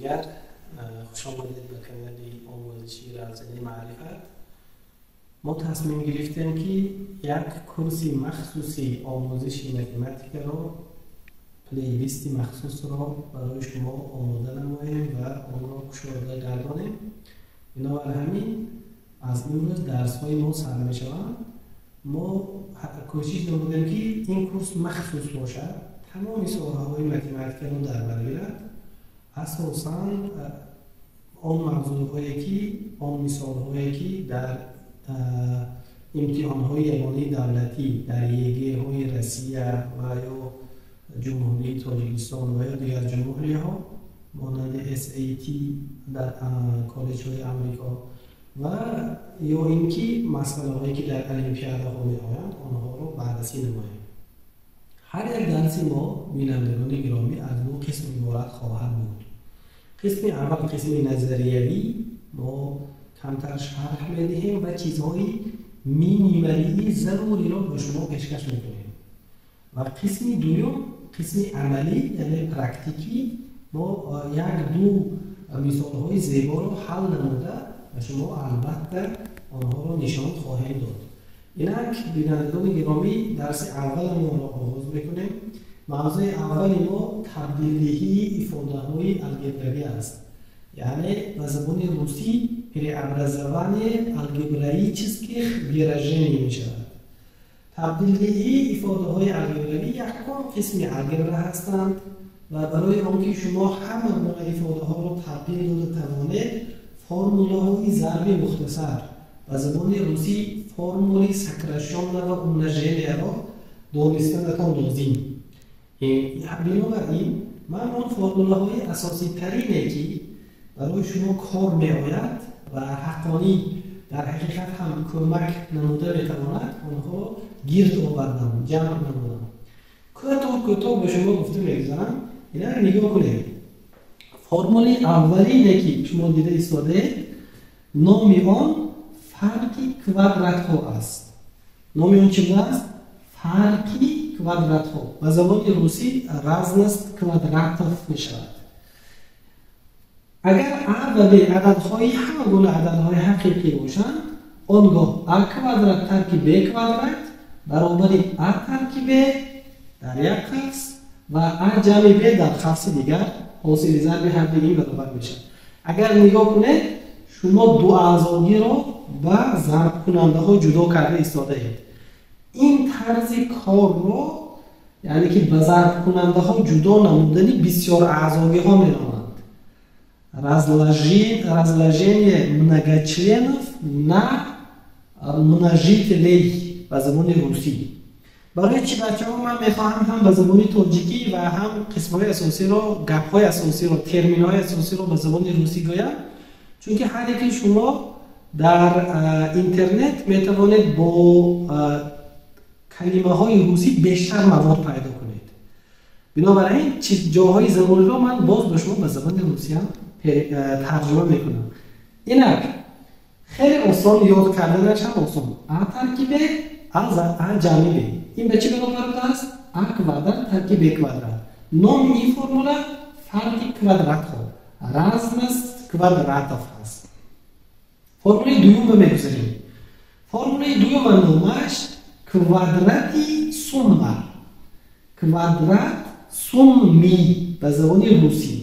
دیگر خوش آمدید به کانال آموزشی رازنی معرفت. ما تصمیم گرفتیم که یک کورسی مخصوصی آموزشی متمتیک رو پلیلیستی مخصوص رو برای شما آماده نماییم و آن را گشوده گردانیم. بنابر همین از امروز درس های ما سر می شوند. ما کوشش نمودیم که این کورس مخصوص باشد، تمام سوال های متمتیک رو در بر گیرد. اساساً آن موضوعهایی که آن مثالهایی که در امتحان‌های یگانه دولتی در یگه های روسیه و یا جمهوری تاجیکستان و یا دیگر جمهوری‌ها مانند SAT در کالج‌های آمریکا و یا اینکه مسائلی که در المپیادها می‌آیند آنها رو بررسی نماییم. هر یک درس ما بینندگان گرامی از دو قسم عبارت خواهد بود. قسم اول قسم نظریوی ما کمتر شرح می‌دهیم و چیزهای مینیمالی ضروری را به شما پیشکش می‌کنیم. و قسم دوم قسم عملی یعنی پرکتیکی ما یک دو مثال‌های زیبا را حل نموده و شما البته آنها را نشان خواهیم داد. اینک بینندگان گرامی درس اول ما را آغاز می‌کنیم. موضوع اول ما تبدیلی افاده‌های الگبرایی است. یعنی به زبان روسی преобразование алгебраических выражений می‌شود. تبدیلی افاده‌های الگبرایی یکم قسم الگبرا هستند و برای آنکه شما همه نوع افاده‌ها را تبدیل داده توانید فرموله‌های ضرب مختصر به زبان روسی فرمول ساکراسیون و اومناژن را دانستنتان لازم. بنابراین من آن فرموله‌های اساسی ترینه که برای شما کار می‌آید و حقانی در حقیقت هم کمک نموده می‌تواند آنها گرد آوردم، جمع نمودم. کوتاه به شما گفته می‌گذارم. اینا رو نگاه کنید. فرمول اولی که شما دیده ایستاده نام آن فرق کوادرات‌ها است. نام آن چی است؟ فرق کوادرات‌ها. به زبان روسی разность квадратов می‌شود. اگر ا و ب عددهای همه گونه عددهای حقیقی باشند آنگاه ا کوادرات ترکیب ب کوادرات برابر ا ترکیب در یک قوس و ا جمع ب در قوس دیگر حاصل ضرب هر دو این برابر میشه. اگر نگاه کنید شما دو اعضایی را با ضرب کننده ها جدا کرده ایستاده اید. این طرز کار را یعنی که با ضرب کننده ها جدا نمودنی بسیار اعضایی ها می‌نامند. разложение многочленов на множителей به زبان روسی. برای چی بچه‌ها من می‌خواهم هم به زبان تاجیکی و هم قسم‌های اساسی رو گپ‌های اساسی رو ترمین‌های اساسی رو به زبان روسی گویم، چون که هر یکی شما در اینترنت می‌توانید با کلمه‌های روسی بیشتر مواد پیدا کنید. بنابراین جاهای ضروری رو من باز به شما به زبان روسی هم ترجمه میکنم. اینک خیلی آسان یاد کردنش هم آسان. ا ترکیب ا جمع ب. این به چی برابر بوده است؟ ا کوادرات ترکیب ب کوادرات. نام این فرموله فرق کوادرات ها. разность квадратов است. فرموله دوم رو میگذاریم. فرموله دوم نامش کوادراتی سوم. کوادرات سومی به زبان روسی.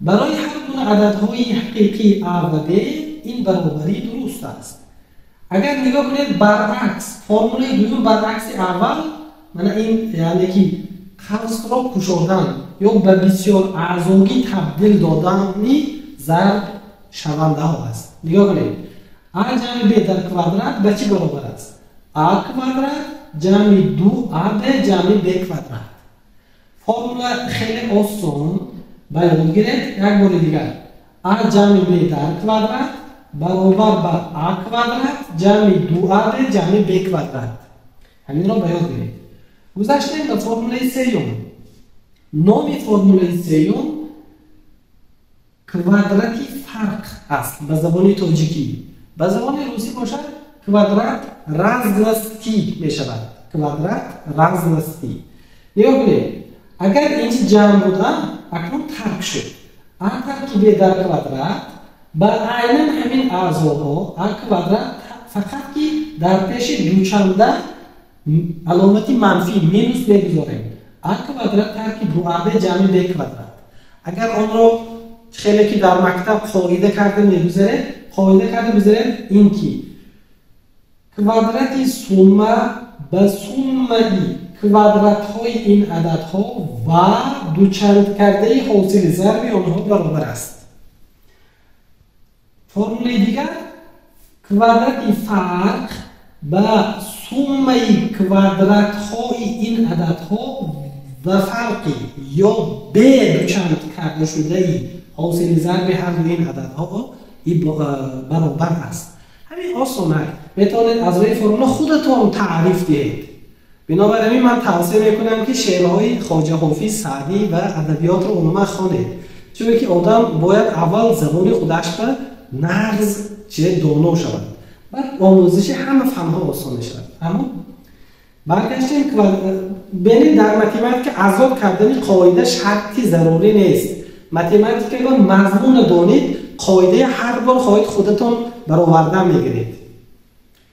برای هر گونه عددهای حقیقی ا و ب این برابری درست است. اگر نگاه کنید برعکس فرمول دوم برعکس اول من این یعنی که قوس را گشودن یا به بسیار اعضایی تبدیل دادن ضرب شونده ها است. نگاه کنید ا جمع ب در کوادرات به چی برابر است؟ ا کوادرات جمع دو ا ب جمع ب کوادرات. فرمول خیلی آسان باید گرفت. یک بار دیگر ا جمع ب در کوادرات برابر با ا کوادرات جمع دو ا ب جمع ب کوادرات. همین را باید گرفت. گذشتیم به فرموله سیوم. نام فرموله سیوم کوادراتی فرق است به زبان تاجیکی. به زبان روسی باشد کوادرات разности می شود. کوادرات разности. نگاه کنید اگر این جمع بودن اکنون ترک شد. ترکیب در کوادرات با عیناً همین اعضاها کوادرات فقط که در پیش دوچنده علامتی منفی مینوس بگذاریم. کوادرات ترکیب مربع جمع به کوادرات. اگر آن را خیلی که در مکتب قاعده کرده میگذاره، قاعده کرده بذاریم این که کوادرات سومه به سومه کوادرات های این عدد ها و دوچند کرده حاصل ضرب آنها برابر است. فرمول دیگر کوادرات فرق به سومه کوادرات های این عدد ها و فرقی یا به دوچند کرده شده حاصل ضرب هر دو این عدد ها برابر است. همین آسانه میتونید از روی فرمول خودتون تعریف دهید. بنابراین من توصیه میکنم که شعرهای خواجه حافظ سعدی و ادبیات رو عموما خوانید، چون که آدم باید اول زبان خودش به نغز چه دانا شود، بعد آموزش همه فنها آسان شود. اما برگشتیم که ببینید در متماتیک ازاد کردن قاعده شرطی ضروری نیست. متماتیک رو مضمون دانید، قاعده هر بار خواهید خودتون برآورده میگیرید.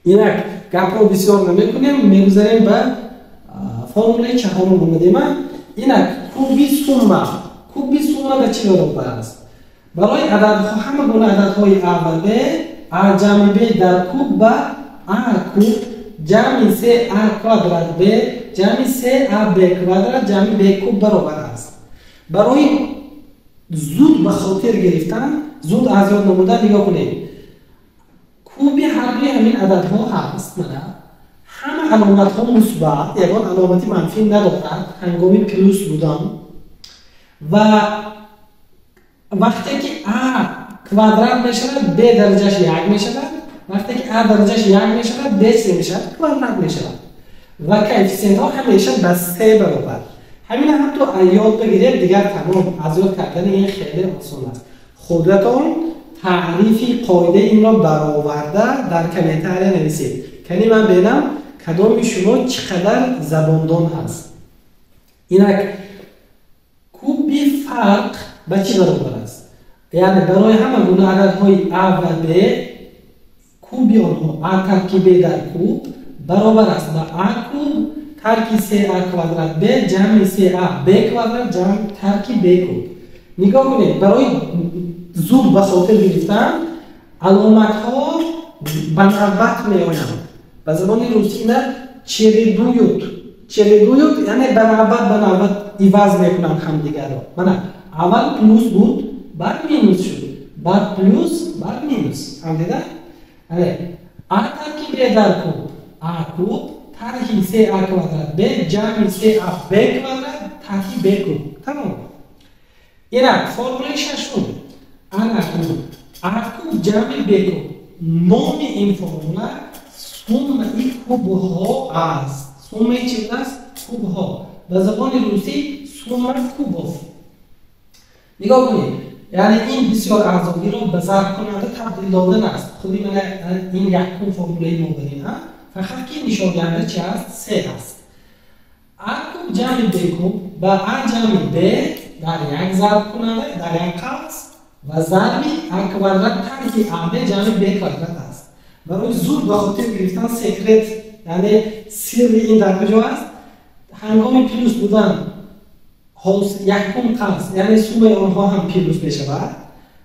اینک گپ رو بسیار نمیکنیم، میگذاریم به فرمول چهارم اومدیم. اینک کوبی سومه به چی برابر است؟ برای عددها همه گونه عددهای ا و ب، ا جمع ب در کوب به ا کوب جمع 3 ا کوادرات ب جمع 3 ا ب کوادرات جمع ب کوب برابر است. برای زود به خاطر گرفتن، زود از یاد نمودن نگاه کنید. کوبی هر دوی همین عددها هست، نه همه علامت ها مثبت، یعنی علامتی منفی ندارد، هنگامی پلوس بودن و وقتی که ا کوادرات میشود ب درجهش 1 میشود، وقتی که ا درجهش 1 میشود ب 3 میشود، کوادرات میشود و کوفیسینت ها همیشه به 3 برابر. همین هم تو یاد بگیرید دیگر تمام. از یاد کردن این خیلی آسان است. خودتون تعریفی قاعده این را برآورده در کامنتار نویسید که من ببینم کدام شما چقدر زباندان هست. اینک کوبی فرق به چی برابر است؟ یعنی برای همه گونه عددهای ا و ب کوبی آنها ا ترکیب در کوب برابر است با ا کوب ترکیب 3 ا کوادرات ب جمع 3 ا ب کوادرات جمع ترکیب ب کوب. نگاه کنید، برای زود به خاطر گرفتن علامت ها به نوبت می آیند. به زبان روسی نه چریدویوت یعنی به نوبت ایواز میکنن هم دیگر را. من اول پلوس بود بعد مینوس شد، بعد پلوس بعد مینوس. هم دیدن؟ ا ترکیب در کوب ا کوب ترکیب 3 ا کوادرات ب جمع 3 ا ب کوادرات ترکیب ب کوب. تمام. اینا فرمول ششم کوب جمع ب کوب. نام این فرمول سوم کوب ها است. سوم چی است؟ کوب ها. به زبان روسی سوم کوبوف. نگاه کنید، یعنی این بسیار ارزانی را به ضرب کننده تبدیل دادن است. خودی من این یکم فرموله ما بدین ها، فقط که نشان دهنده چی است؟ 3 است. ا کوب جمع ب کوب با ا جمع ب در یک ضرب کننده در یک قوس و ضرب ا کوادرات ترکیب ا ب جمع ب کوادرات است. برای زود به خاطر گرفتن سکرت، یعنی سر این در کجا است؟ هنگام پلوس بودن یکم قوس یعنی سوم آنها هم پلوس بشود،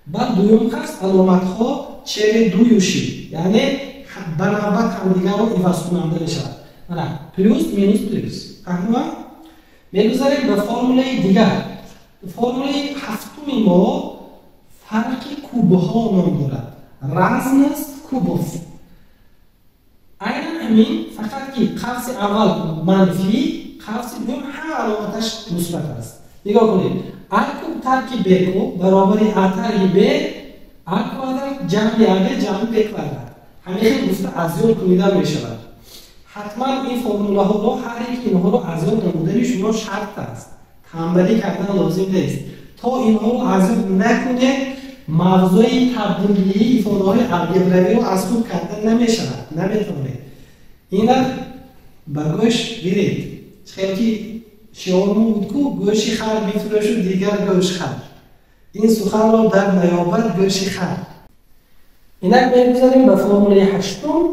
بعد دوم قوس علامت ها چهره دویوشی یعنی به نوبت هم دیگر رو ایواز کننده بشود. پلوس مینوس پلوس. اما میگذاریم به فرموله دیگر. فرموله هفتم ما فرق کوب ها نام دارد. رزم است کوبوف. عین همین فقط که قوس اول منفی، قوس دوم هم علامتش مثبت است. نگاه کنید، ا کوب ترکیب ب کوب برابر ا ترکیب ا کوادرات جمع ا ب جمع ب کوادرات. همین گفته از یاد کنیده می شود. حتما این فرموله ها رو هر یک اینها رو از یاد نمودن شما شرط است. تنبلی کردن لازم نیست. تا اینها رو از یاد نکنه موضوع تبدیلی ایفاده های الگبروی رو از خوب کردن نمی شود. نمیتونه. این را برگوش گیرید. خیلی شعارمون بود که گوشی خر میفروشد دیگر گوش خر. این سخن را در نیابد گوش خر. اینک میگذاریم به فرموله هشتم.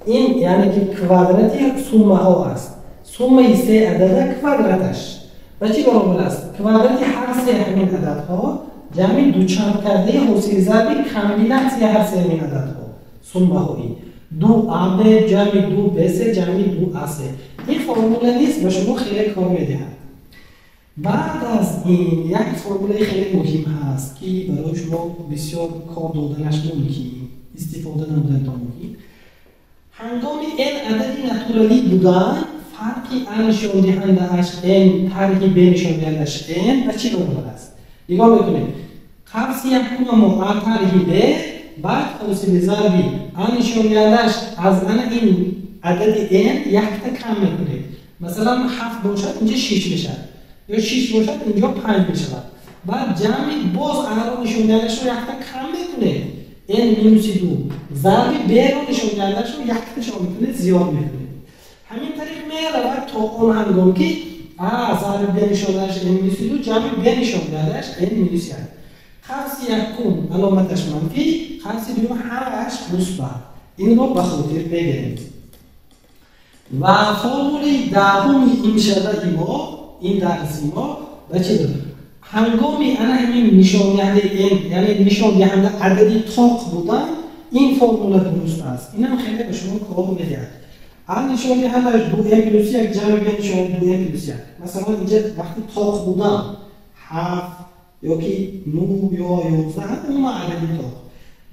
این یعنی که کوادراتی سومه ها است. سومه سه عدد کوادراتش و چی برابر است؟ کوادراتی هر سه همین عددها جمع دوچند کرده حاصل ضرب کامبیناسیون هر سه همین عددها سومه هایی. دو آب جمع دو بسه جمع دو آسه. این فرموله نیست و شما خیلی کار میدهد. بعد از این یک فرموله خیلی مهم هست که برای شما بسیار کار دادنش ممکن، استفاده نمودن تا ممکن. هنگامی این عددی ناتورالی بودن فرقی نشان دهنده اش این فرقی بین نشان دهندش این و چی برابر است؟ نگاه بکنید. قبض یکم ما فرقی به بعد حاصل ضربی نشان دهندش از این عدد این یک تا کم میکنه. مثلا 7 باشد اینجا 6 میشه یا 6 باشد اینجا 5 میشه. بعد جمعی باز رو نشان دهندش رو یک تا کم میکنه. این مینوس 2 ضرب ب رو نشان دهندش رو یک تا شما میکنه زیاد میکنه. همین طریق میرود تا اون هنگام که ضرب ب نشان دهندش این مینوس 2 جمع ب نشان دهندش این مینوس 1. خاص یکم علامتش منفی، خاص دوم همش مثبت. این رو به خاطر بگیرید. و فرموله دهم این شده این درس ما و چه داره؟ هنگامی همین نشان دهنده این یعنی نشان دهنده عددی طاق بودن این فرموله درست است. این هم خیلی به شما کار میدهد. نشان دهنده 2m+1 جمع به نشان 2m+1. مثلا اینجا وقتی طاق بودن 7 یا که 9 یا 11 اون عددی طاق.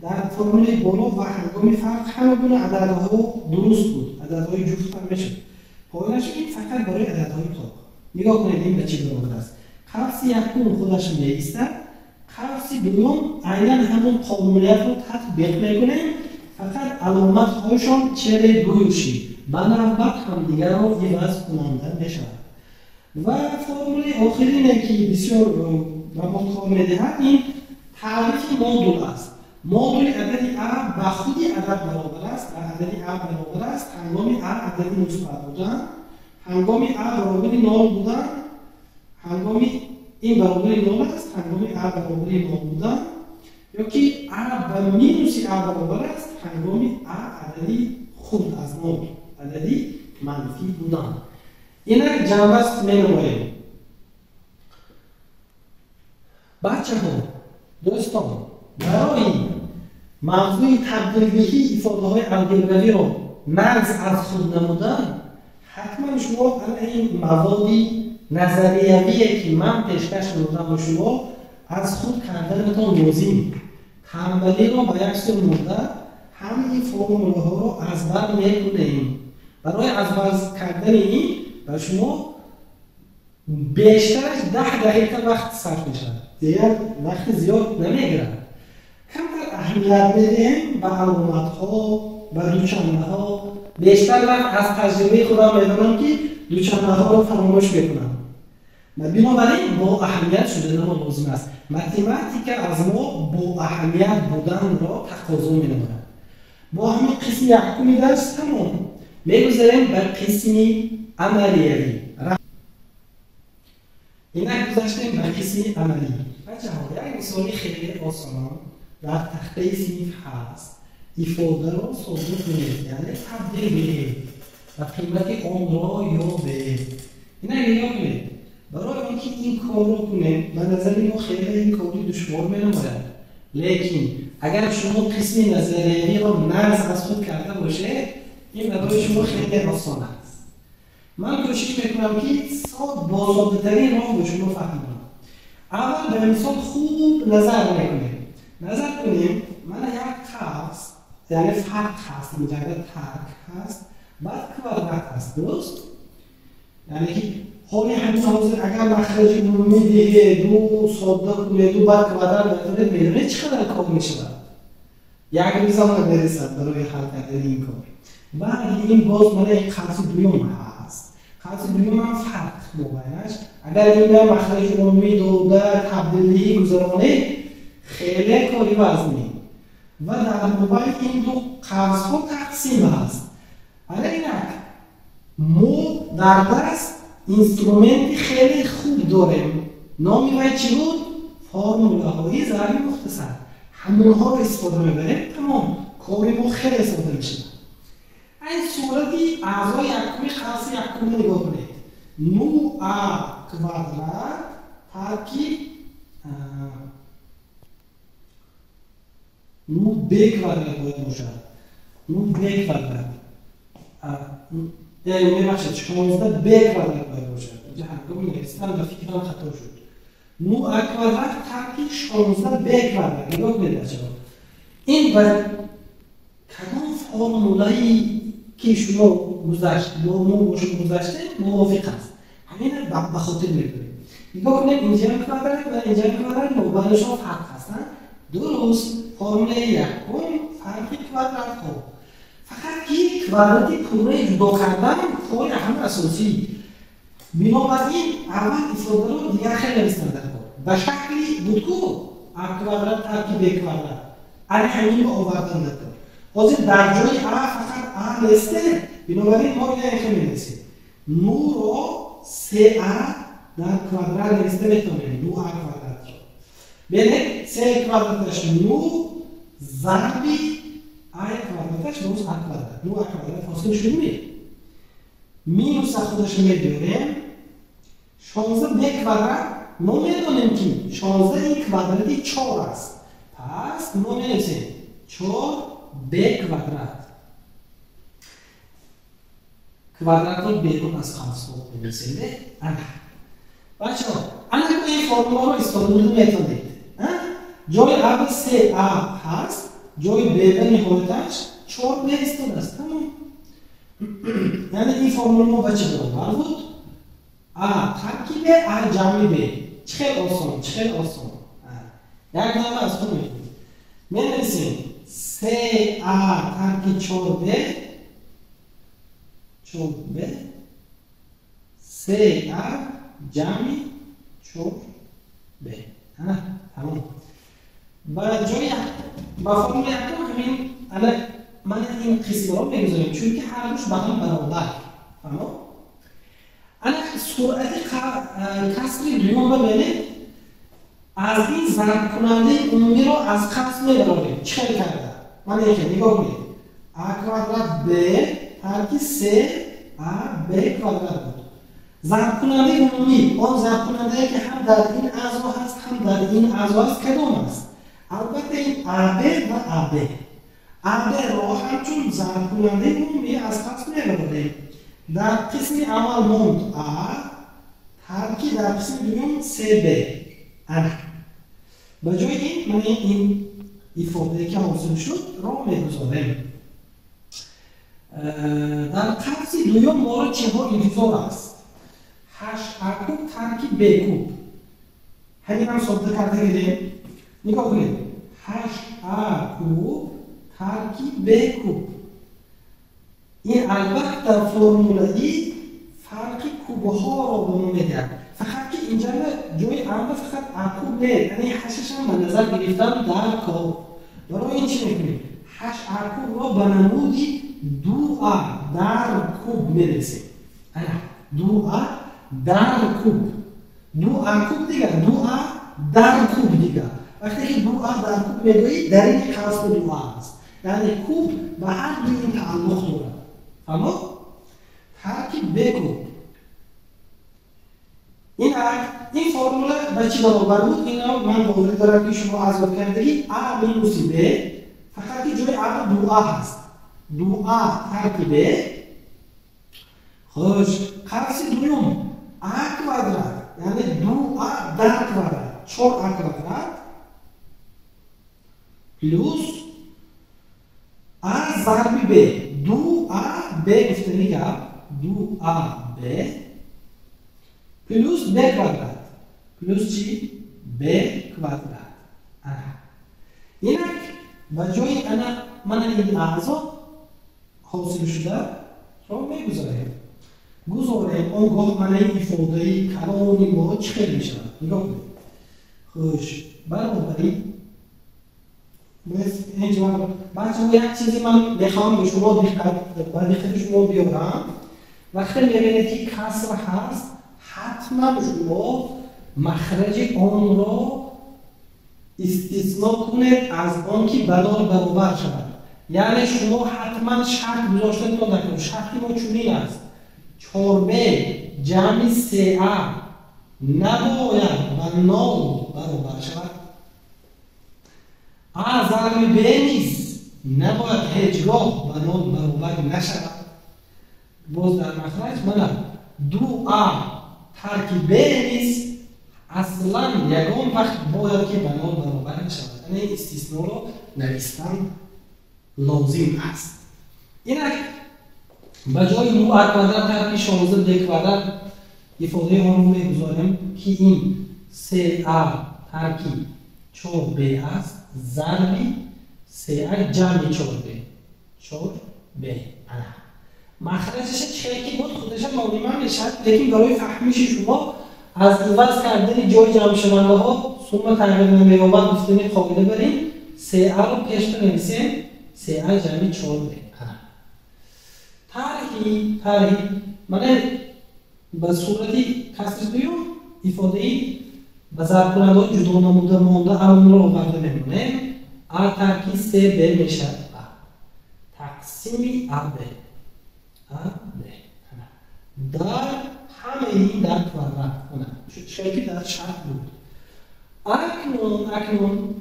در فرموله بالا و هنگامی فرق همه گونه عددها درست بود. عددهای جفت هم میشه. پایینش این فقط برای عددهای طاق. نگاه کنید این به چی برابر است. قوس یکم خودش میایستد. قوس دوم عیناً همون قابلیت رو تطبیق میکنه. فقط علامت هایشان چهره دویشی بنابرای همدیگر رو عوض کننده میشه. و فرموله آخرینه که بسیار و ما کار میدهد این تعریف مودول است. مودول عددی ا با خودی عدد برابر است و عددی ا برابر است هنگامی ا عددی مثبت بودن، هنگامی ا برابر 0 بودن، هنگامی این برابر 0 است، هنگامی ا برابر 0 بودن، یا که ا با مینوس ا برابر است هنگامی ا عددی خود از 0 عددی منفی بودن. اینا جمع است می‌نماییم. بچه‌ها دوستان برای موضوع تبدیل ifadه‌های الگبروی رو نقض از خود نمودن حتما شما این موادی نظریه‌ای که من پیشکش می‌کنم به شما از خود کردنتون لازم. تنبلی رو با یک سر مدت همین فرموله ها رو از بر می‌کنیم. برای از بر کردن این و شما بیشترش 10 دقیقه وقت صرف میشه. دیگر وقت زیاد نمیگیره. کمتر اهمیت میدیم به علامت ها و دوچندمه ها. بیشتر من از تجربه خودم میدونم که دوچندمه ها رو فراموش میکنم. بنابراین با اهمیت شدن ما لازم است. متماتیک از ما با اهمیت بودن را تقاضا می‌نماید. با همین قسم یکمی درس تمام میگذاریم بر قسمی عملیوی. اینک گذاشتیم بر قسمی عملی. بچه‌ها یک مثالی خیلی آسان در تخته صنف هست. ifade را ثابت کنید یعنی تبدیل به و قیمت آن را یا به. اینا نگاه کنید. برای اینکه این کار رو کنید به نظر ما خیلی این کاری دشوار می‌نماید. لیکن اگر شما قسمی نظریه‌ای را نقض از خود کرده باشه این برای شما خیلی آسان است. من کوشش میکنم که با ساده‌ترین راه به شما فهمونم. اول به مثال خوب نظر میکنیم. نظر کنیم من یک خاص یعنی فرق هست مجرد ترک هست بعد کوادرات هست درست؟ یعنی که حالی همین حاضر اگر مخرج عمومی دیگه دو ساده کنه دو بعد کوادرات بتونه میره چقدر کار میشه؟ یک روزم نمیرسد برای حل کردن این کار. بعد این باز من یک خاص دوم هست. خاص دوم هم فرق مبینش. اگر این مخرج عمومی دو در تبدیلی گذرانه خیلی کاری وزنی. و در مبین این دو قوس ها تقسیم هست. حالا اینک ما در دست اینسترومنتی خیلی خوب داریم. نامی باید چی بود؟ فرموله های ضربی مختصر همونها رو استفاده میبریم. تمام کاری ما خیلی استفاده میشه. این صورتی اعضای یکمی خاص یکمی نگاه کنید. نو ا کوادرات ترکیب نو ب کوادرات باید باشد. نو ب کوادرات یعنی میبخشید 16 ب کوادرات باید باشد. اینجا هنگام نوشتن و فکرم خطا شد. نو ا کوادرات ترکیب 16 ب کوادرات. نگاه کنید بچه‌ها. این باید کدام فرمولایی که شما گذاشته موافق است. همین رو به خاطر می‌گیریم. نگاه کنید اینجا کوادرات و اینجا کوادرات مبادلشون فرق هستن. درست فرمول یکم فرق کوادرات ها. فقط یک کوادراتی پوره جدا کردن کار همه اساسی. بنابراین اول استفاده رو دیگر خیلی استفاده کن. به شکلی بود که ا کوادرات ترکیب ب کوادرات. همین رو آوردن داد. حاضر در جای ا فقط ا نسته. بنابراین ما اینجا خیلی می‌رسیم. نو رو 3a در کوادرات نوشته می‌تونیم. نو ا کوادرات رو. ببینید 3 کوادراتش نو ضربی ا کوادراتش روز ا کوادرات. نو ا کوادرات فاصله شدیه. مینوس خودش می‌دونیم. 16 ب کوادرات ما می‌دونیم که 16 این کوادراتی 4 است. پس ما می‌نویسیم 4 ب کوادرات. کوادرات بیرون از خاص رو بنویسیم. بچه‌ها الان این فرمول رو استفاده می‌کنید. جای اول 3a هست. جای ب نهایتش 4 ب استفاده است. تمام. یعنی این فرمول ما بچه برابر بود. ا ترکیب ا جمع ب. چه آسان. یک نامه از خود می‌کنید. می‌نویسیم 3a ترکیب 4b 3a جمع 4b. تمام. برای جای با فرمول یکم همین الان من این قسمت رو می‌گذارم چون که هر دوش با هم برابر. تمام. الان سرعت کسر دوم رو ببینید. از این ضرب کننده عمومی رو از کسر می‌بریم. چه کرده؟ من اینکه نگاه کنید. ا کوادرات ب ترکیب 3a ب کوادرات بود. ضرب کننده عمومی آن ضرب کننده که هم در این اعضا هست هم در این اعضا هست کدام است؟ البته این AB و AB را همچون ضرب کننده عمومی از قسم می‌بریم. در قسم اول موند A ترکیب در قسم دوم 3B. به جای این من این ifade که حاصل شد را می‌گذارم. در قسم دوم مورد چهار انتظار است. 8a کوب ترکیب b کوب. همین هم ساده کرده گیریم. نگاه کنید. 8a کوب ترکیب b کوب. این البته در فرمولایی فرق کوب‌ها را به ما می‌دهد. فقط که اینجا جای اول فقط a کوب نه. یعنی 8ش هم به نظر گرفتم در کوب. برای این چی می‌کنیم؟ 8a کوب را به نمودی 2a در کوب می‌رسیم. 2a در کوب. 2a کوب دیگه 2a در کوب دیگه. وقتی که 2a در کوب میگویی در این قسم 2a است. یعنی کوب به هر دوی این تعلق دارد. اما ترکیب ب کوب. این فرموله به چی برابر بود؟ اینا من باوری دارم که شما حذف کردگی a مینوس ب فقط که جای اول 2a هست. 2a ترکیب ب. خوش قسم دوم a کوادرات یعنی 2a در کوادرات 4a کوادرات پلوس a ضرب ب 2a ب گفتنی که 2a ب پلوس ب کوادرات پلوس چی؟ ب کوادرات. اینک به جای من این اعضا حاصل شده را میگذاریم. آنگاه من این ifade کلانی ما چه میشه؟ نگاه کنید. خوش بنابراین اینجا بچه‌ها یک چیزی من میخوام به شما دقت شما بیارم. وقتی میبینید که کسر هست حتما شما مخرج آن را استثنا کنید از آن که بدال برابر شود. یعنی شما حتما شرط گذاشته تا نکنید. شرطی ما چونین است 4b جمع 3a نباید و نام برابر شود. a ضرب b نیست، نباید هیچگاه و نام برابر نشود. باز در مخرج من 2a ترکیب b نیست، اصلا یگان وقت باید که به نام برابر نشود. یعنی استثنا رو نوشتن لازم است. اینک بجای 9a کوادرات ترکیب 16b کوادرات ifade آن رو میگذاریم که این 3a ترکیب 4b است ضربی 3a جمع 4b. مخرجش چکی بود خودش معلومه میشه، لیکن برای فهمیش شما از عوض کردن جای جمع شونده ها ثم تغییر نمی‌یابد گفتنی قاعده بریم 3a رو پیش بنویسیم 3a جمع 4b. طرحی من به صورتی کسر دوم ifade به ضرب کننده جدا نموده مانده اون رو آورده میمونه. a ترکیب 3b میشه تقسیم ab در همه این در کوادرات شکلی در شرط بود. اکنون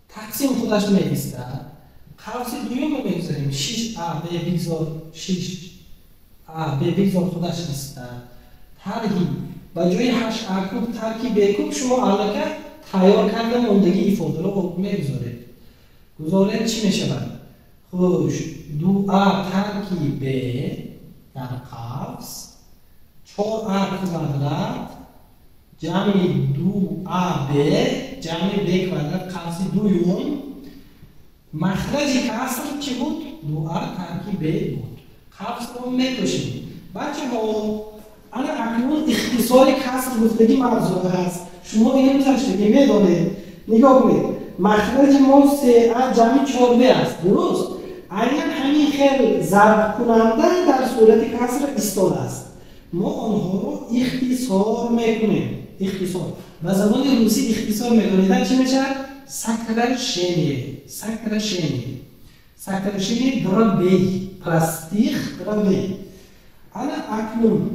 تقسیم خودش می‌ایسته. قوس دوم رو می‌گذاریم 6a به بگذار خودش ایسته. ترکیب و جای 8a کوب ترکیب b کوب شما علاقه تیار کرده موندگی ifade رو می‌گذارید. گذارید چی میشه بعد؟ خوش 2a ترکیب b در قوس 4a کوادرات جمع 2ab جمع b کوادرات قوس دوم مخرج کسر چی بود؟ 2a ترکیب b بود. قوس رو میکشیم. بچه ها اکنون اختصار کسر گفتگی موضوع هست. شما این تشریحی میدانید. نگاه کنید مخرج ما 3a جمع 4b است. درست؟ اگر همین خیلی ضرب کننده در صورت کسر ایستاده است ما آنها رو اختصار میکنیم. اختصار و زبان روسی اختصار میکنیدن چی میشه؟ سکرشینی درابی پلاستیخ درابی. اکنون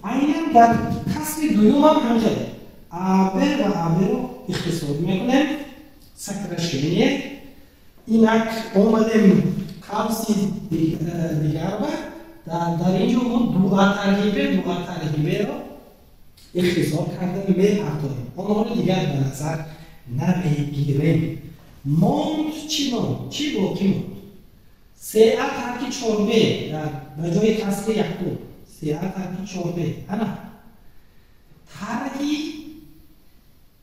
اینم در کسر دوم هم همینه آبر و آبر رو اختصار میکنیم سکرشینی. اینک اومدیم قوسی دیگر و در اینجا ما 2a ترکیب رو اختصار کردن به پرداریم. آنها رو دیگر به نظر نمیگیریم. ماند چی باقی موند؟ 3a ترکیب 4b در جای کسر یکم 3a ترکیب 4b ترکیب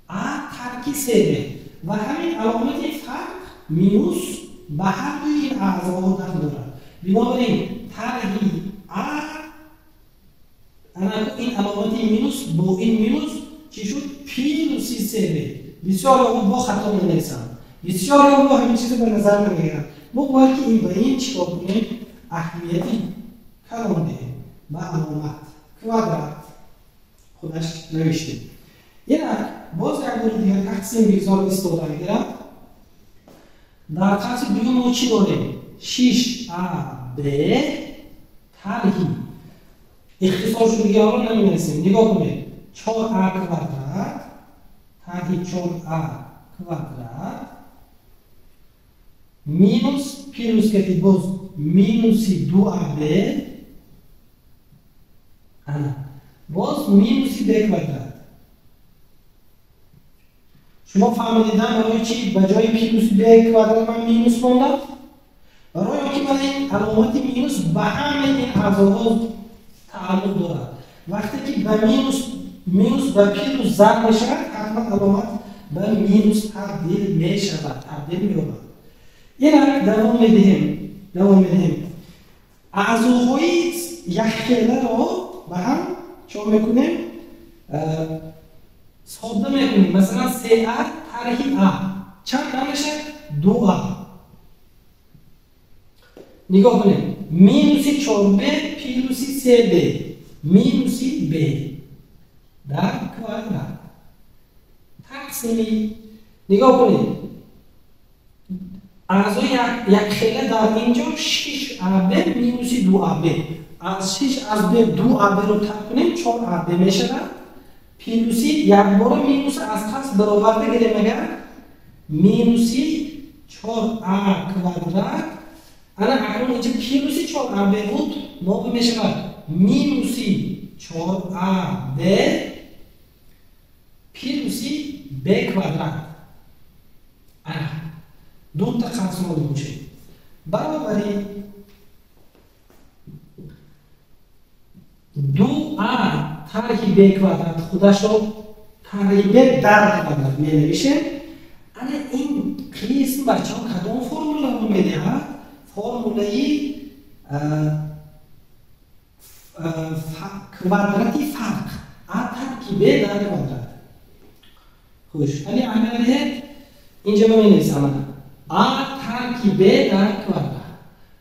a ترکیب 3b و همین علامت فرق مینوس به هر دوی این اعضا دارد. بنابراین ترکیب a این علامت مینوس با این مینوس چی شد؟ پی 3b. بسیار اون با خطا می‌نویسن. بسیار اون با همین چیز به نظر نمیگیرن. ما باید که این به این چیکار کنیم؟ اهمیتی کلام دهیم با علامت کوادرات خودش نوشتیم. یعنی باز یک بار دیگر تقسیم بگذار ایستاده میگیرم. در تقسیم دیگه ما چی داریم؟ 6ab ترکیب اختصار شدگی ها رو نمی‌نویسیم. نگاه کنید 4a کوادرات ترکیب 4a کوادرات مینوس پینوس که باز مینوسی 2ab باز مینوسی b کوادرات. شما فهمیدن برای چی به جای پینوسی b کوادرات من مینوس موندم؟ برای اینکه من این علامت مینوس به همه این اعضاها تعلق دارد. وقتی که به مینوس به پینوس ضرب میشه حتما علامت به مینوس تبدیل میشود، تبدیل می‌یابد. یعنی دوام میدهیم اعضاهای یک خیله را به هم چون میکنیم ساده میکنیم. مثلا 3a ترکیب a چند میشه؟ 2a. نگاه کنیم مینوسی 4b پینوسی 3b مینوسی b در کوادرات تقسیمی نگاه کنید اعضای یک خیله در اینجا 6 AB مینوس 2 AB از 6 از 2 AB رو ترک کنیم 4 AB میشه پینوسی یک بار مینوس از پس برابر بگیریم اگر مینوسی 4A کوادرات انا اکنون اینجا پینوسی 4AB بود موقع میشه مینوسی 4AB پینوسی B کوادرات دو تا قسم رو میشه برابری 2A طرحی B کوادرات خودش رو طرحی B در کوادرات می نویشه انا این قسم بچه ها کدام فرموله رو میده فرموله کوادراتی فرق A ترکیب در کوادرات خوش ولی عملیه اینجا می نویسم A ترکیب در کوادرات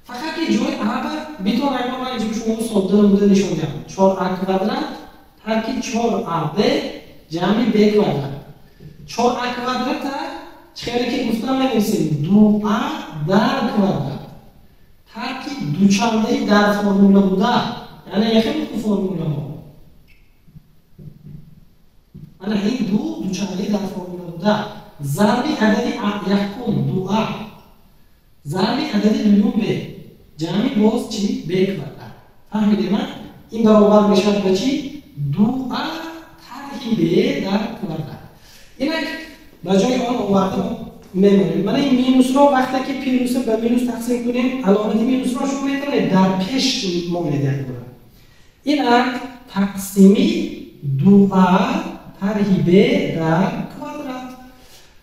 فقط یه جای A بیتون اگر من اینجا شما ساده نموده نشون دهم 4A کوادرات ترکیب 4AB جمع B کوادرات 4A کوادرات چخیلی که گفتم می نویسیم 2A در کوادرات ترکیب دوچندهی در فرموله بوده یعنی یکی بود فرموله ها انا این دوچندهی در فرموله بوده ضربی عددی یکم 2A ضربی عددی دوم B جمعی باز چی؟ B کوادرات فهمیدیم من؟ این برابر میشه به چی؟ 2A طرحی B در کوادرات اینک بجای آن آوردم میمونیم من این مینوس رو وقتی که پینوس به مینوس تقسیم کنیم علامت مینوس رو شما میتونید در پیش مونده کنم این تقسیمی 2A طرحی B در کوادرات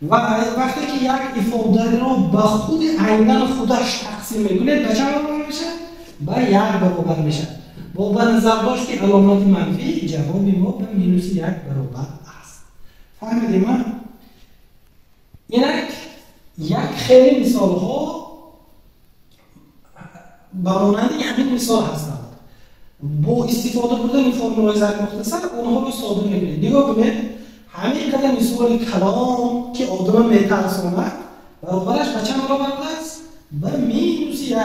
و وقتی که یک افاده رو به خود عیناً خودش تقسیم میکنید به چه برابر میشه؟ به 1 برابر میشه با به نظر داشت که علامت منفی جوابی ما به مینوس 1 برابر است فهمیدیم من؟ اینک یک خیلی مثال ها برمانند همین مثال هستند با استفاده بردن این فرمولای ضرب مختصر اونها رو ساده می‌کنید نگاه کنید همین قدر مثال کلام که آدم میترساند برابرش به چند برابر است به مینوس 1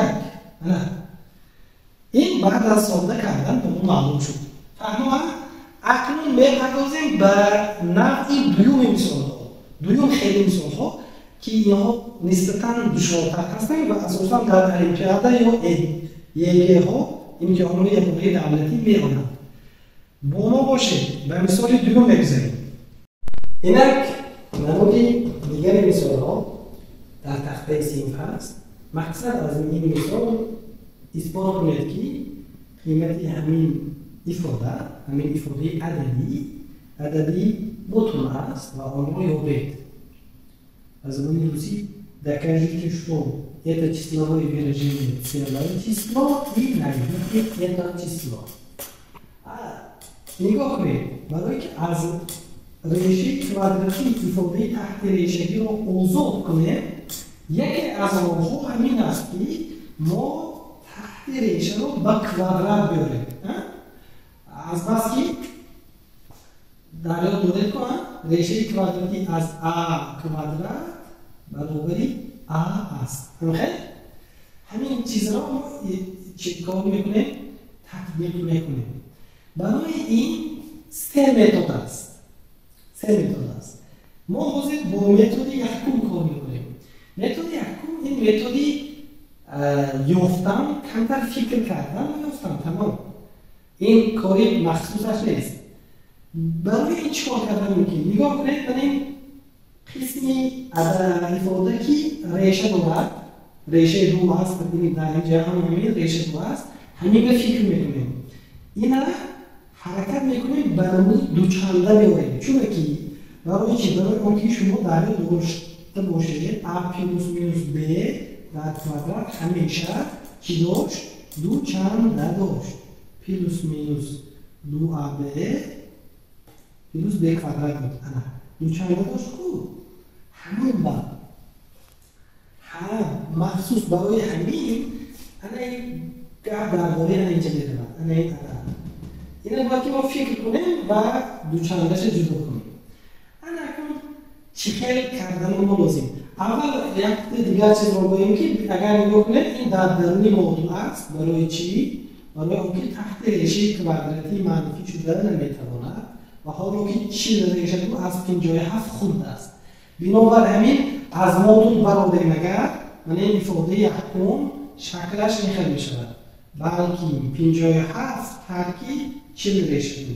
این بعد از ساده کردن به اون معلوم شد فهمید اکنون میپردازیم به نوع دوم مثال ها دوم خیلی مثال ها که اینها نسبتاً دشوارتر هستند و اساساً در المپیاده یا یگه ها امتحانات یگانه دولتی می‌آیند با ما باشید به مثال دوم بگذاریم اینک نمودی دیگر مثال ها در تخته صنف هست مقصد از این مثال اثبات کنید که قیمت همین افاده عددی بطن است و آن را یابید a zvoní Rusí dokážete, что это числовое выражение целое число и найдите это число. نگاه کنید برای که از ریشه کوادراتی افاده تحت ریشگی رو آزاد کنیم یکی از راه‌ها همین است که ما تحت ریشه رو به کوادرات بیاریم از بس که در یاد دارید کنم ریشه کوادراتی از A کوادرات برابری A است همین چیز را ما چکار میکنیم تطبیق میکنیم برای این سه متد است ما حاضر با متد یکم کار میکنیم متد یکم این متدی یافتم کمتر فکر کردم و یافتم تمام این کاری مخصوصش نیست برای این چکار کردن میکنیم نگاه کنید به این قسمی افاده که ریشه دارد ریشه دو هست ببینید در اینجا همین ریشه دو هست همین به فکر میکنیم این حرکت میکنیم به نمود دوچنده بیاریم چون که برای چی؟ برای اون که شما در داشته باشید A پلوس مینوس B در کوادرات همیشه چی داشت؟ دوچنده داشت پلوس مینوس 2AB پلوس B کوادرات بود دوچنده داشت کو همین با مخصوص برای همین انا این گرد درباره اینجا میدونم انا این اینا باید که ما فکر کنیم و دوچندش جدا کنیم انا اکنون چیکار کردن ما لازم. اول یک دیگر چیز رو بگیم که اگر نگاه کنید این در درونی موضوع است برای چی؟ برای اینکه تحت ریشه کوادراتی منفی شده نمیتواند و حالا که چیل ریشه دو از 57 خورد است. بنابر همین از موضوع برای نگر من این ifade یکم شکلش این خیلی میشود. بلکه 57 ترکیب چیل ریشه دو.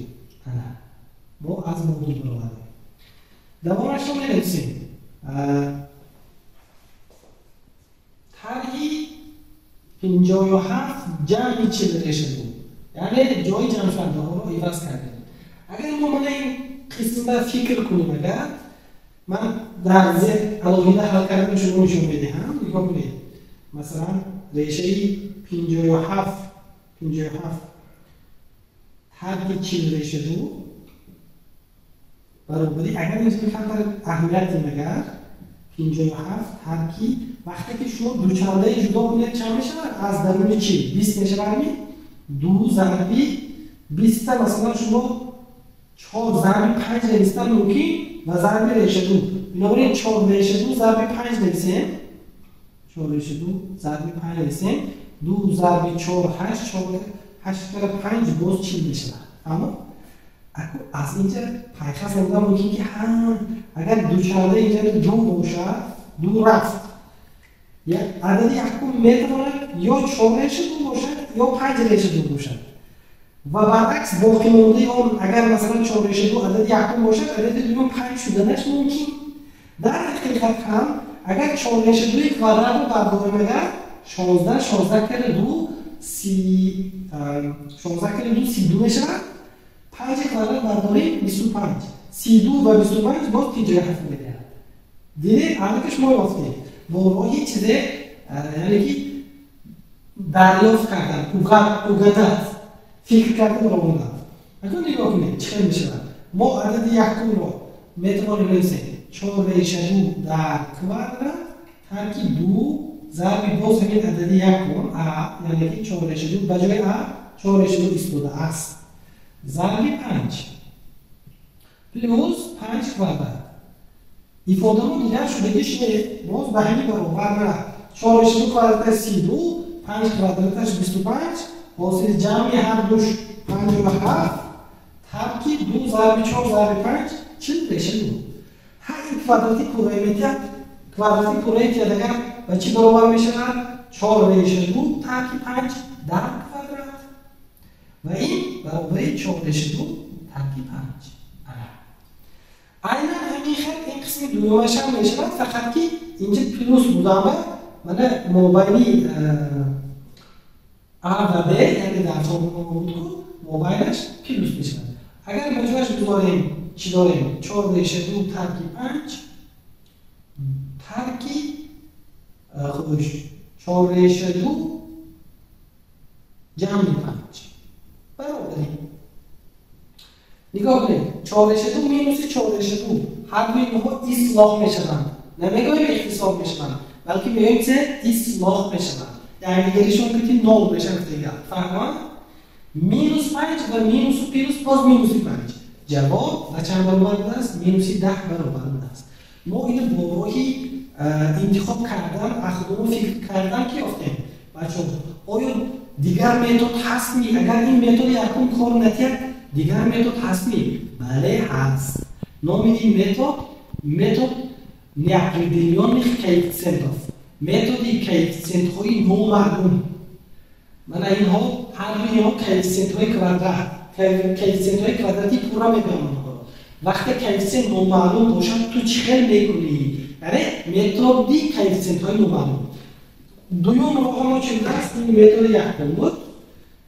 ما از موضوع برای دوامش رو می‌نویسیم. ترکیب 57 جمع چیل ریشه دو. یعنی جای جمع شده ها رو عوض کردیم. اگر ما من این قسم را فکر کنیم اگر من در ذهن علاوه حل کردن شما نشون بدهم نگاه کنید مثلا ریشه 57 ترکیب چیل ریشه دو برابری اگر اینجا خاطر اهمیتی مگر 57 ترکیب وقتی که شما دوچرده جدا کنید چند میشه از درون چی 20 میشه برمی 2 ضربی 20 مثلا شما 4 ضربی 5 نوشتن ممکن و ضربی ریشه دو بنابراین 4 ریشه دو ضربی 5 نویسیم 4 ریشه دو ضربی 5 نویسیم 2 ضربی 4 8 4 8 کره 5 باز 40 میشه اما از اینجا پیخص نمیدن ممکن که اگر دوچرده اینجا دو باشد دو رفت یک عدد یکم میتواند یا 4 ریشه دو باشد یا 5 ریشه دو باشد و برعکس باقی مونده اون اگر مثلا 4 ریشه دو عدد یکم باشد عدد دوم 5 شدنش ممکن در حقیقت هم اگر 4 ریشه دوی کوادرات رو برداریم اگر 16 کره دو 32 میشه 5 کوادرات برداریم 25 32 و 25 باز 57 میده دیگه الانش ما گفتیم با راهی چیزه یعنی که دریافت کردن اوگادت فکر کردن رو موندن اگر نگاه کنید چه میشه ما عدد یکم رو میتوانیم بنویسیم 4 ریشه دو در کوادرات ترکیب 2 ضرب باز همین عدد یکم یعنی که 4 ریشه دو بجای 4 ریشه دو ایستاده است ضرب 5 پلوس 5 کوادرات ifadamı دیگر şuradaki şey باز به همین برابر 4 ریشه دو کوادرات 32 5 کوادراتش 25 حاصل جمعی هر دوش 57 ترکیب 2 ضرب 4 ضرب 5 40 ریشه دو همین کوادراتی کره دیگر و چی برابر میشه 4 ریشه دو ترکیب 5 در کوادرات و این برابر 4 ریشه دو ترکیب 5 aynen همین خط این قسمی دومش هم میشه فقط که اینجا پلوس بودم من موبایلی A و B یعنی در موبایلش پلوس میشه اگر مجموعش بذاریم چی داریم 4 ریشه دو ترکیب 5 ترکیب خودش 4 ریشه دو جمع 5 برابری نگاه کنید 4 ریشه دو مینوس 4 ریشه دو هر دوی اینها اصلاح میشن نمیگویم اختصار میشن بلکه میگویم که اصلاح میشن یعنی دیگریشون که 0 میشن دیگه فهمید مینوس 5 و مینوس پلوس باز مینوس 5 جواب و چند برابر است مینوس 10 برابر است ما اینو با راهی انتخاب کردن اخدام فکر کردن که گفتیم بچه‌ها آیا دیگر متد هست می اگر این متد یکم کار نکرد دیگر متد هست می بله هست نام این متد نیاپریدیلیون کوفیشینت متد کوفیشینت های نامعلوم من اینها هر اینها کوفیشینت های کوادرات کوفیشینت های کوادراتی پورا میگم وقتی کوفیشینت نامعلوم باشد تو چیکار میکنی یعنی متدی کوفیشینت های نامعلوم دوم رو ما چه است این متد یکم بود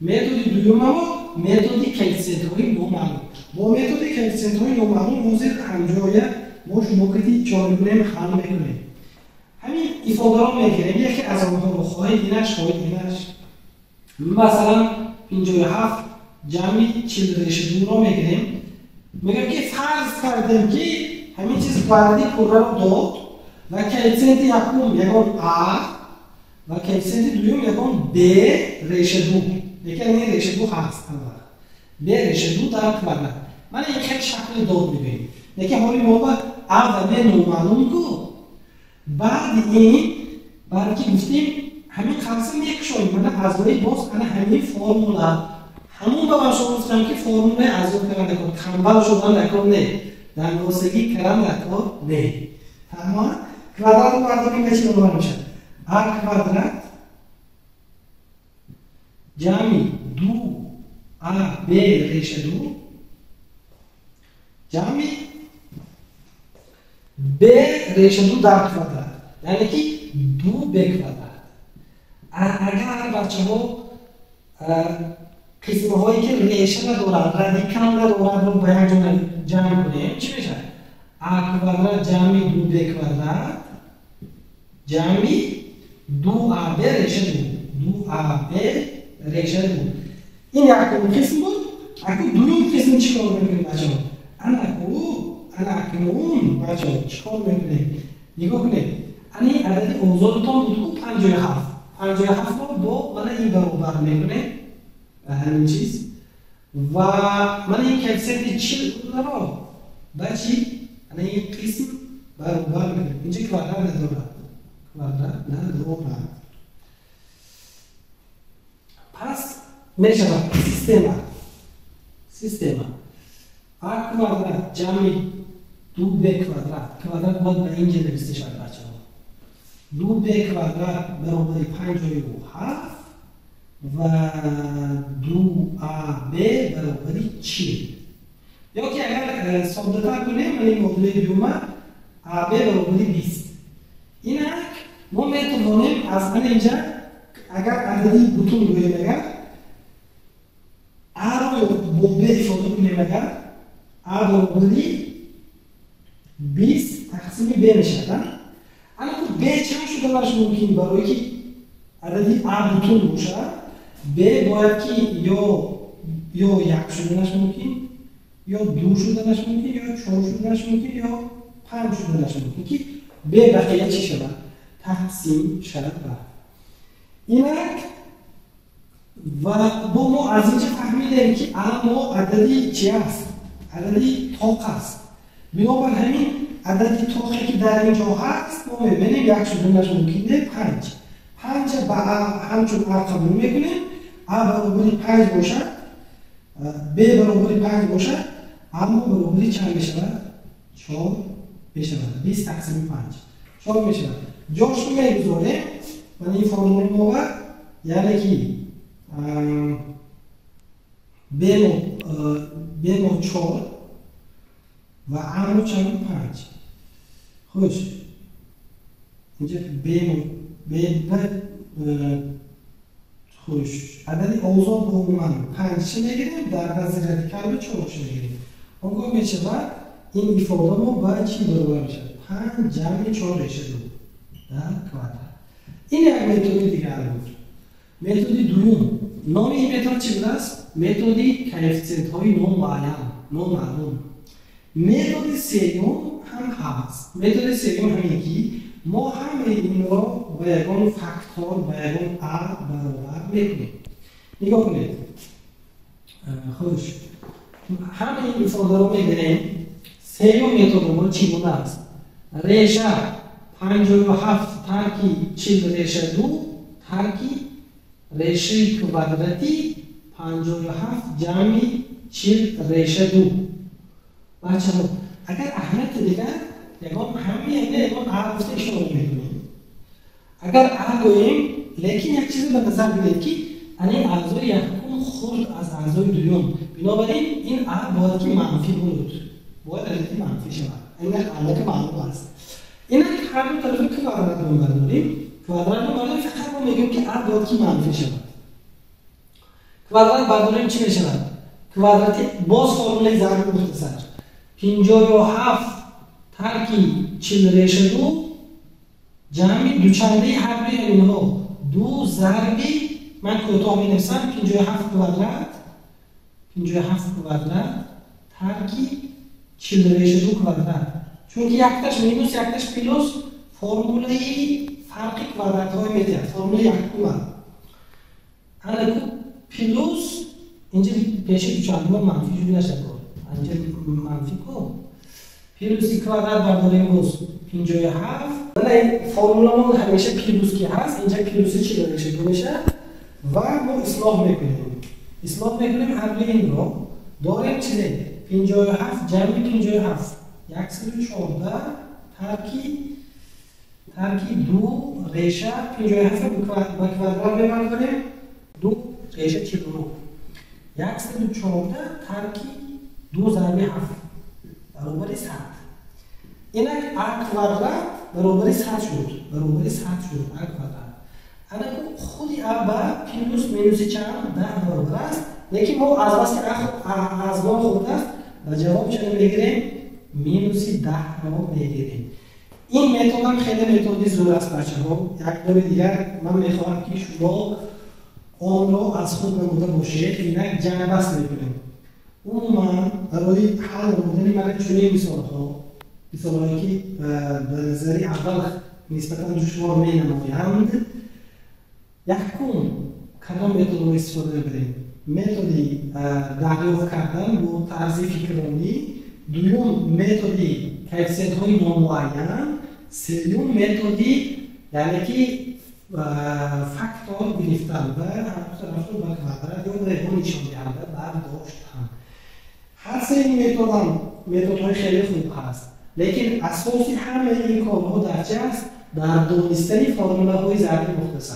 متد دوم ما متد کوفیشینت های نامعلوم با متد کوفیشینت های نامعلوم موضوع همجایی ما شمولیتی چهارگانه حل میکنیم همین ifade رو میگیریم یکی از آنها رو خواهید اینش مثلا 57 جمعی 40 ریشه دو رو میگیریم میگم که فرض کردیم که همین چیز کوادراتی کره رو داد و کوفیشینت یکم یگان A و کوفیشینت دوم یگان B ریشه دو یکی این ریشه دو هست B ریشه دو در کوادرات من این خیلی شکل داد میبینیم یکی حالی ما با و نامعلوم کو بعد این برای که گفتیم همین قسم یک شوی من اعضای باز انا همین فرمولا همون با شما گفتم که فرمول اعضا کردن نکن تنبل شدن نکن نه در نوسگی کردن نکن نه تمام کوادرات رو برداریم به چی برابر میشه ا کوادرات جمع دو ا ب ریشه دو جمع ب ریشه دو در کوادرات یعنی که دو ب کوادرات اگر بچه ها قسمه هایی که ریشه ندارد رادیکال ندارد رو به یک جمع کنیم چی میشه؟ ا کوادرات جمع دو ب کوادرات جمع دو ا ب ریشه دو ا ب ریشه دو این یک قسم بود اگه دوم قسم چی کار میکنیم بچه ها؟ انا اکنون بچه ها چی کار میکنیم؟ نگاه کنیم این عدد اوزارتان بود 57 رو با من این برابر میکنه همین چیز و من این کیفیت 40 رو با چی؟ این قسم برابر میکنه اینجا کوادرات ندارد پس میشه سیستم ا کوادرات جمع دو ب کوادرات باید به اینجا نوشته شود بچه ها دو ب کوادرات برابر 57 و دو ا ب برابر 40 یا که اگر ساده تر کنیم من این مدل دوم ا ب برابر 20 اینک ما میتونیم از اینجا اگر عددی بوتون روی اگر ا رو با ب افاده کنیم اگر ا برابر 20 تقسیم ب میشه اما ب چند شده باشه ممکن برای که عددی ا بوتون باشه ب باید که یا یک شدنش ممکن یا دو شدنش ممکن یا چهار شدنش ممکن یا 5 شدنش ممکن که ب بقیه چی شود؟ تقسیم شود اینک و با ما از اینجا فهمیدیم که ما عددی چی است؟ عددی طاق است بنابر همین عددی طاقی که در اینجا هست ما میبینیم یک شدنش ممکنه 5 با همچون قبول میکنیم ا برابر 5 باشد ب برابر 5 باشد اما برابر چند بشود؟ 4 بشود 20 تقسیم 5 4 بشود جاش رو میگذاریم من این فرمول ما یعنی که ب ما 4 و ا ما چند 5 خوش اینجا خوش عددی اوضاع با من 5 میگیریم در وزیر رادیکال به 4 میگیریم اونگاه میشه این ifade ما باید چی برابر میشه 5 جمع 4 ریشه دو در کوادرات این یک متد دیگر بود متد دوم نام این متد چی بود است متد کیفیت های نامعلوم متد سوم هم هست متد سوم همین که ما همه این را با یگان فاکتور با یگان ا برابر میکنیم نگاه کنید خوش همه این ifade را میگیریم سوم متد ما چی بوده است ریشه 57 ترکی 40 ریشه دو ترکی ریشه کوادراتی 57 جمع 40 ریشه دو بچه ها اگر اهمیت دیگر یگان همه یگان ا گفته اشاره میکنیم اگر ا گوییم لیکن یک چیزی به نظر بگیرید که این اعضای یکم خرد از اعضای دوم بنابراین این ا باید که منفی بود باید علتی منفی شود این علت معلوم است این هر دو طرف کوادرات رو برداریم کوادرات رو برداریم فقط ما میگیم که ا باید که منفی شود کوادرات برداریم چی میشود کوادرات باز فرمول ضرب مختصر 57 ترکی 40 ریشه دو جمع دوچنده هر دوی اینها دو ضربی من کوتاه می‌نویسم 57 کوادرات ترکی 40 ریشه دو کوادرات چون که یکتاش مینوس یکتاش پلوس فرمولای فرقی کوادرات‌های میده فرمول یکم انا پلوس اینجا پیش دوچنده منفی جوری نشه اینجا منفی کو پیروزی کوادرات برداریم باز 57 ولی فرمولمون همیشه پیروز که هست اینجا پیروزی چی داره میشه و ما اصلاح میکنیم حل این رو داریم چیزه 57 جمع 57 114 ترکی 2 ریشه 57 با کوادرات ببندیم 2 ریشه 49 114 ترکی 2 ضرب 7 برابر 100 اینک a کوادرات برابر 100 شد a کوادرات انا خودی a با پیروز مینوس چند 10 برابر است لیکن ما از بس که از ما خود است و جواب چند بگیریم مینوسی 10 رو بگیریم این متد هم خیلی متدی زور است بچه‌ها یک بار دیگر من میخواهم که شما آن را از خود نموده باشید اینک جمع بس میکنیم عموما برای حل بودن من چنین مثالهایی که به نظری اول نسبتا دشوار مینمایند یکم کدام متد رو استفاده بریم متدی دریافت کردن با طرز فکرانی دوم متدی کیفیت‌های نامعین سوم متدی یعنی که فاکتور گرفتن و هر طرف رو با کوادرات یا ریحان نشان دهنده برداشت هم هر سه این متدهای خیلی خوب هست لیکن اساسی همه این کارها در چه است؟ در دانستن فرموله‌های ضرب مختصر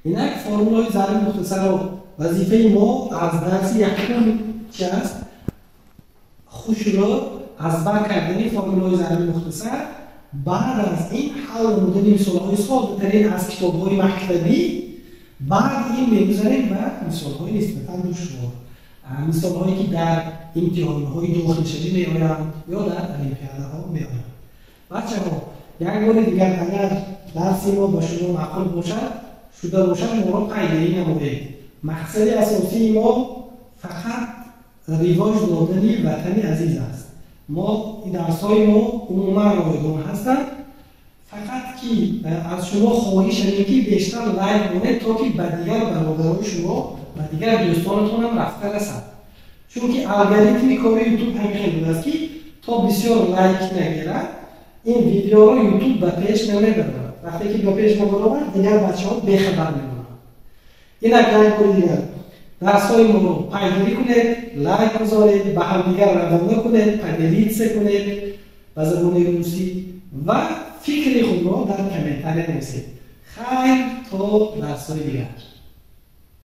اینک فرموله‌های ضرب مختصر رو وظیفه ما از درس یکم چه است؟ خوش رو از بر کردن فرموله‌های ضرب مختصر بعد از این حل نمودن مثال‌های ساده ترین از کتاب‌های مکتبی بعد این می‌گذاریم به مثال‌های نسبتاً دشوار مثال‌هایی که در امتحان‌های داخل شدی می‌آیند یا در المپیادها می‌آیند بچه‌ها یک بار دیگر اگر درس ما با شما معقول شده باشد ما را پیگیری نمایید مقصد اساسی ما فقط رواج دادن وطن عزیز است ما این درس‌های ما عموما رایگان هستند فقط که از شما خواهش اینه که بیشتر لایک کنید تا که به دیگر برادران شما و دیگر دوستانتون هم رفته رسد چون که الگوریتم کار یوتیوب همین خیلی است که تا بسیار لایک نگیرد این ویدیو رو یوتیوب به پیش نمیبرد وقتی که به پیش نمیبرد دیگر بچه‌ها بخبر میمونند این اگر دیگر درس‌های ما رو پیگیری کنید لایک بذارید به هم دیگر روانه کنید پدریت کنید به زبان روسی و فکر خود را در کامنت نویسید خیر تا درس‌های دیگر